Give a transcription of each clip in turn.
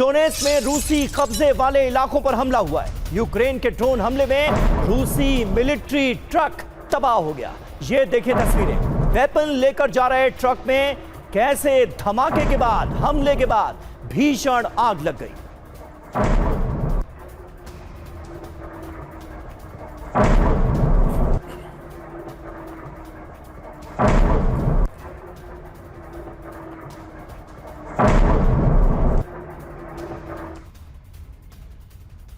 Donetsk में रूसी कब्जे वाले इलाकों पर हमला हुआ है। यूक्रेन के ड्रोन हमले में रूसी मिलिट्री ट्रक तबाह हो गया। ये देखिए तस्वीरें, वेपन लेकर जा रहे ट्रक में कैसे धमाके के बाद, हमले के बाद भीषण आग लग गई।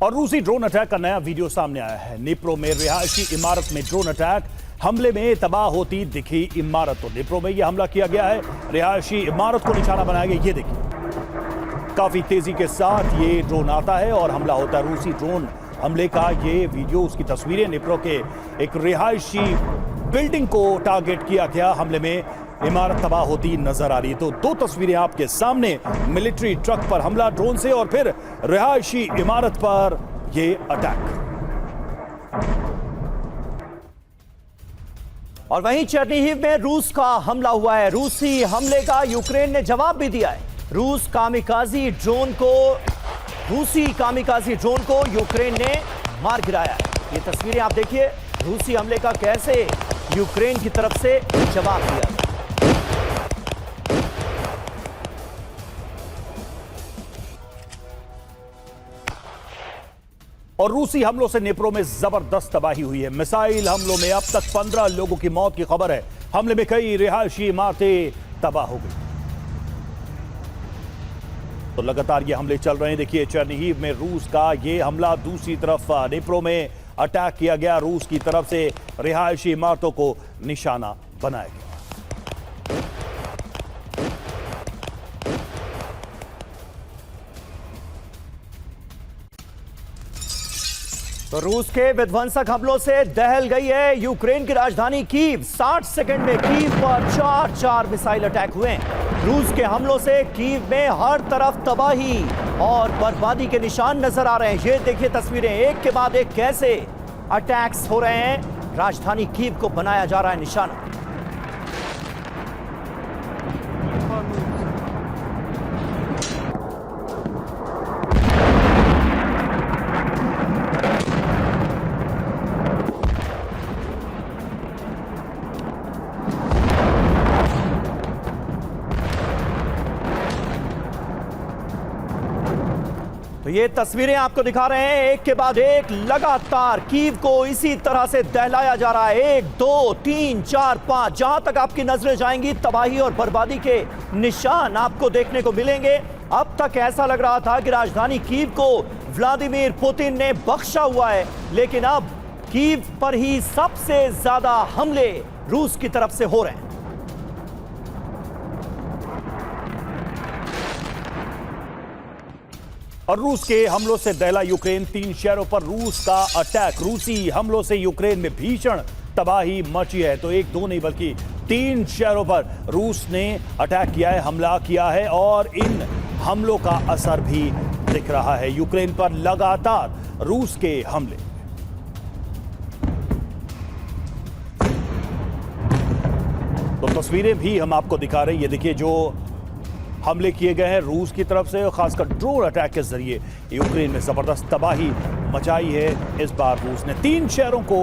और रूसी ड्रोन अटैक का नया वीडियो सामने आया है। निप्रो में रिहायशी इमारत में ड्रोन अटैक, हमले में तबाह होती दिखी इमारत। तो निप्रो में यह हमला किया गया है, रिहायशी इमारत को निशाना बनाया गया। ये देखिए, काफी तेजी के साथ ये ड्रोन आता है और हमला होता है। रूसी ड्रोन हमले का ये वीडियो, उसकी तस्वीरें। निप्रो के एक रिहायशी बिल्डिंग को टारगेट किया गया, हमले में इमारत तबाह होती नजर आ रही है। तो दो तस्वीरें आपके सामने, मिलिट्री ट्रक पर हमला ड्रोन से और फिर रिहायशी इमारत पर यह अटैक। और वहीं चेर्निहिव में रूस का हमला हुआ है। रूसी हमले का यूक्रेन ने जवाब भी दिया है। रूसी कामिकाजी ड्रोन को यूक्रेन ने मार गिराया है। ये तस्वीरें आप देखिए, रूसी हमले का कैसे यूक्रेन की तरफ से जवाब दिया। और रूसी हमलों से निप्रो में जबरदस्त तबाही हुई है। मिसाइल हमलों में अब तक 15 लोगों की मौत की खबर है। हमले में कई रिहायशी इमारतें तबाह हो गई। तो लगातार ये हमले चल रहे हैं। देखिए, चेर्निहिव में रूस का ये हमला, दूसरी तरफ निप्रो में अटैक किया गया। रूस की तरफ से रिहायशी इमारतों को निशाना बनाया गया। तो रूस के विध्वंसक हमलों से दहल गई है यूक्रेन की राजधानी कीव। 60 सेकंड में कीव पर 4 मिसाइल अटैक हुए। रूस के हमलों से कीव में हर तरफ तबाही और बर्बादी के निशान नजर आ रहे हैं। ये देखिए तस्वीरें, एक के बाद एक कैसे अटैक्स हो रहे हैं। राजधानी कीव को बनाया जा रहा है निशाना। तो ये तस्वीरें आपको दिखा रहे हैं, एक के बाद एक लगातार कीव को इसी तरह से दहलाया जा रहा है। 1 2 3 4 5, जहां तक आपकी नजरें जाएंगी तबाही और बर्बादी के निशान आपको देखने को मिलेंगे। अब तक ऐसा लग रहा था कि राजधानी कीव को व्लादिमीर पुतिन ने बख्शा हुआ है, लेकिन अब कीव पर ही सबसे ज्यादा हमले रूस की तरफ से हो रहे हैं। और रूस के हमलों से दहला यूक्रेन, 3 शहरों पर रूस का अटैक। रूसी हमलों से यूक्रेन में भीषण तबाही मची है। तो 1 2 नहीं बल्कि 3 शहरों पर रूस ने अटैक किया है, हमला किया है और इन हमलों का असर भी दिख रहा है यूक्रेन पर। लगातार रूस के हमले। तो तस्वीरें भी हम आपको दिखा रहे हैं। ये देखिए, जो हमले किए गए हैं रूस की तरफ से, खासकर ड्रोन अटैक के जरिए यूक्रेन में जबरदस्त तबाही मचाई है। इस बार रूस ने 3 शहरों को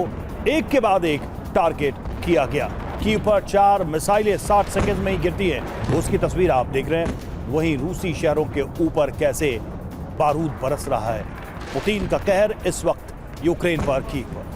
एक के बाद एक टारगेट किया गया। कीव पर 4 मिसाइलें 60 सेकंड में ही गिरती हैं। उसकी तस्वीर आप देख रहे हैं। वहीं रूसी शहरों के ऊपर कैसे बारूद बरस रहा है। पुतिन का कहर इस वक्त यूक्रेन पर, कीव पर।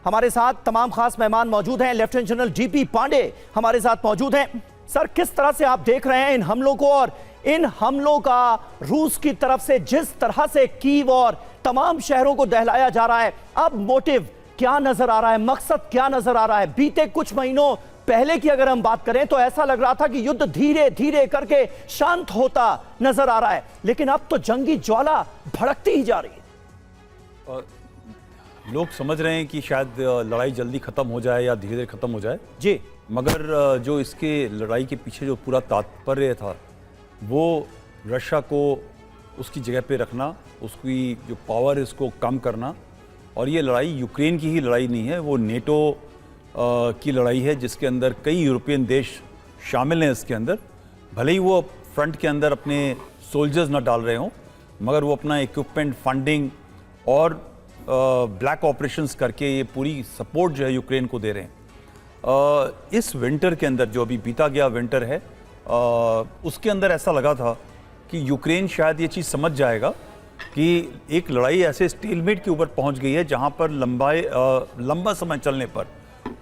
हमारे साथ तमाम खास मेहमान मौजूद हैं। लेफ्टिनेंट जनरल डीपी पांडे हमारे साथ मौजूद हैं। सर, किस तरह से आप देख रहे हैं इन हमलों को, और इन हमलों का रूस की तरफ से जिस तरह से कीव और तमाम शहरों को दहलाया जा रहा है, अब मोटिव क्या नजर आ रहा है, मकसद क्या नजर आ रहा है? बीते कुछ महीनों पहले की अगर हम बात करें तो ऐसा लग रहा था कि युद्ध धीरे धीरे करके शांत होता नजर आ रहा है, लेकिन अब तो जंगी ज्वाला भड़कती ही जा रही है। लोग समझ रहे हैं कि शायद लड़ाई जल्दी खत्म हो जाए या धीरे धीरे खत्म हो जाए जी, मगर जो इसके लड़ाई के पीछे जो पूरा तात्पर्य था वो रशिया को उसकी जगह पे रखना, उसकी जो पावर है उसको कम करना। और ये लड़ाई यूक्रेन की ही लड़ाई नहीं है, वो नेटो की लड़ाई है, जिसके अंदर कई यूरोपियन देश शामिल हैं। इसके अंदर भले ही वो फ्रंट के अंदर अपने सोल्जर्स ना डाल रहे हों, मगर वो अपना इक्विपमेंट, फंडिंग और ब्लैक ऑपरेशंस करके ये पूरी सपोर्ट जो है यूक्रेन को दे रहे हैं। इस विंटर के अंदर, जो अभी बीता गया विंटर है, उसके अंदर ऐसा लगा था कि यूक्रेन शायद ये चीज़ समझ जाएगा कि एक लड़ाई ऐसे स्टेलमेट के ऊपर पहुंच गई है जहां पर लंबा समय चलने पर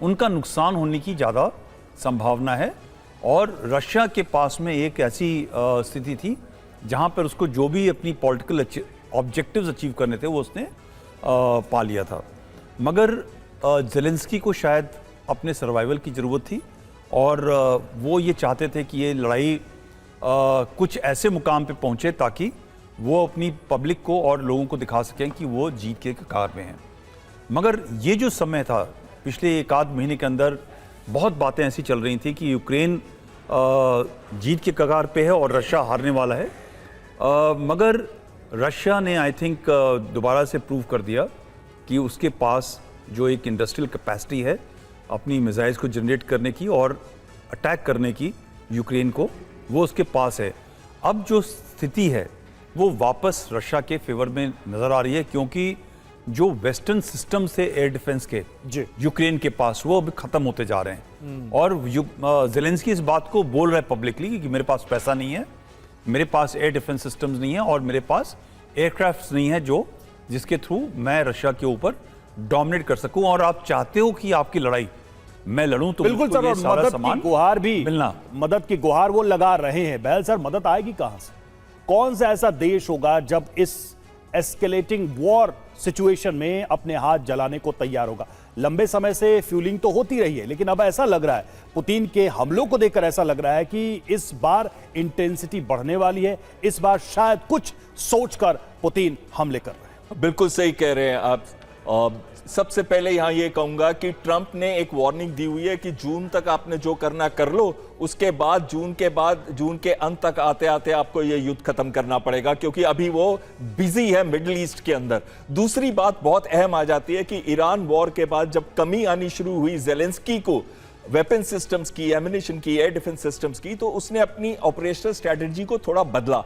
उनका नुकसान होने की ज़्यादा संभावना है। और रशिया के पास में एक ऐसी स्थिति थी जहां पर उसको जो भी अपनी पॉलिटिकल ऑब्जेक्टिव्स अचीव करने थे वो उसने पा लिया था। मगर ज़ेलेंस्की को शायद अपने सर्वाइवल की ज़रूरत थी और वो ये चाहते थे कि ये लड़ाई कुछ ऐसे मुकाम पे पहुंचे ताकि वो अपनी पब्लिक को और लोगों को दिखा सकें कि वो जीत के कगार में हैं। मगर ये जो समय था पिछले एक आध महीने के अंदर, बहुत बातें ऐसी चल रही थी कि यूक्रेन जीत के कगार पे है और रशिया हारने वाला है। मगर रशिया ने आई थिंक दोबारा से प्रूव कर दिया कि उसके पास जो एक इंडस्ट्रियल कैपेसिटी है अपनी मिसाइल्स को जनरेट करने की और अटैक करने की यूक्रेन को, वो उसके पास है। अब जो स्थिति है वो वापस रशिया के फेवर में नज़र आ रही है, क्योंकि जो वेस्टर्न सिस्टम से एयर डिफेंस के यूक्रेन के पास, वो अभी ख़त्म होते जा रहे हैं। और ज़ेलेंस्की इस बात को बोल रहा है पब्लिकली कि मेरे पास पैसा नहीं है, मेरे पास एयर डिफेंस सिस्टम्स नहीं है और मेरे पास एयरक्राफ्ट्स नहीं है जो जिसके थ्रू मैं रशिया के ऊपर डोमिनेट कर सकूं। और आप चाहते हो कि आपकी लड़ाई मैं लड़ूं तो बिल्कुल सर, और मदद की गुहार भी मिलना, मदद की गुहार वो लगा रहे हैं। बहल सर, मदद आएगी कहां से? कौन सा ऐसा देश होगा जब इस एस्केलेटिंग वॉर सिचुएशन में अपने हाथ जलाने को तैयार होगा? लंबे समय से फ्यूलिंग तो होती रही है, लेकिन अब ऐसा लग रहा है, पुतिन के हमलों को देखकर ऐसा लग रहा है कि इस बार इंटेंसिटी बढ़ने वाली है। इस बार शायद कुछ सोचकर पुतिन हमले कर रहे हैं। बिल्कुल सही कह रहे हैं आप। सबसे पहले यहां ये कहूंगा कि ट्रंप ने एक वार्निंग दी हुई है कि जून तक आपने जो करना कर लो, उसके बाद जून के अंत तक आते आते आपको ये युद्ध खत्म करना पड़ेगा, क्योंकि अभी वो बिजी है मिडिल ईस्ट के अंदर। दूसरी बात बहुत अहम आ जाती है कि ईरान वॉर के बाद जब कमी आनी शुरू हुई ज़ेलेंस्की को वेपन सिस्टम्स की, एमिनेशन की, एयर डिफेंस सिस्टम्स की, तो उसने अपनी ऑपरेशनल स्ट्रेटजी को थोड़ा बदला।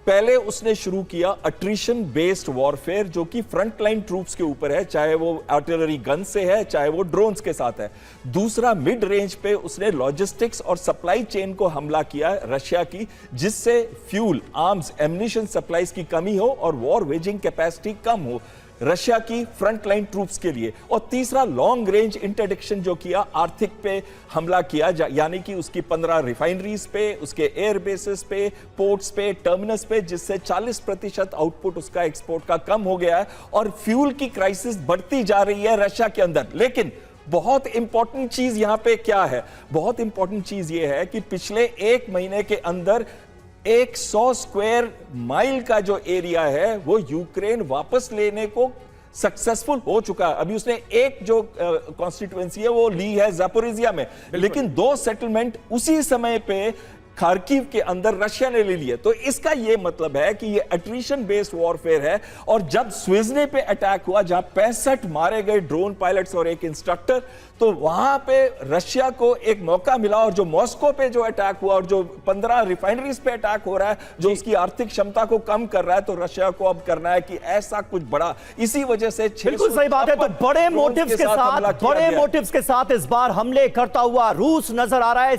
पहले उसने शुरू किया अट्रिशन बेस्ड वॉरफेयर, जो कि फ्रंट लाइन ट्रूप्स के ऊपर है, चाहे वो आर्टिलरी गन से है, चाहे वो ड्रोन्स के साथ है। दूसरा, मिड रेंज पे उसने लॉजिस्टिक्स और सप्लाई चेन को हमला किया रशिया की, जिससे फ्यूल, आर्म्स, एम्युनिशन सप्लाईज की कमी हो और वॉर वेजिंग कैपेसिटी कम हो रशिया की फ्रंट लाइन ट्रूप्स के लिए। और तीसरा, लॉन्ग रेंज इंटरडिक्शन जो किया, आर्थिक पे हमला किया, यानी कि उसकी 15 रिफाइनरीज पे, उसके एयर बेसिस पे, पोर्ट्स पे, टर्मिनस पे, जिससे 40% आउटपुट उसका एक्सपोर्ट का कम हो गया है और फ्यूल की क्राइसिस बढ़ती जा रही है रशिया के अंदर। लेकिन बहुत इंपॉर्टेंट चीज यहां पे क्या है? बहुत इंपॉर्टेंट चीज यह है कि पिछले एक महीने के अंदर 100 स्क्वायर माइल का जो एरिया है वो यूक्रेन वापस लेने को सक्सेसफुल हो चुका है। अभी उसने एक जो कॉन्स्टिट्यूएंसी है वो ली है ज़ापोरिजिया में, लेकिन 2 सेटलमेंट उसी समय पे खार्किव के अंदर रशिया ने ले लिए। तो इसका यह मतलब है कि यह अट्रिशन बेस्ड वॉरफेयर है। और जब स्विज़्ने पे अटैक हुआ, जहां 65 मारे गए ड्रोन पायलट्स और एक इंस्ट्रक्टर, तो वहां पे रशिया को एक मौका मिला। और जो मॉस्को पे जो अटैक हुआ और जो 15 रिफाइनरीज पे अटैक हो रहा है, जो उसकी आर्थिक क्षमता को कम कर रहा है, तो रशिया को अब करना है कि ऐसा कुछ बड़ा। इसी वजह से बिल्कुल सही बात है। तो बड़े मोटिव्स के साथ इस बार हमले करता हुआ रूस नजर आ रहा है।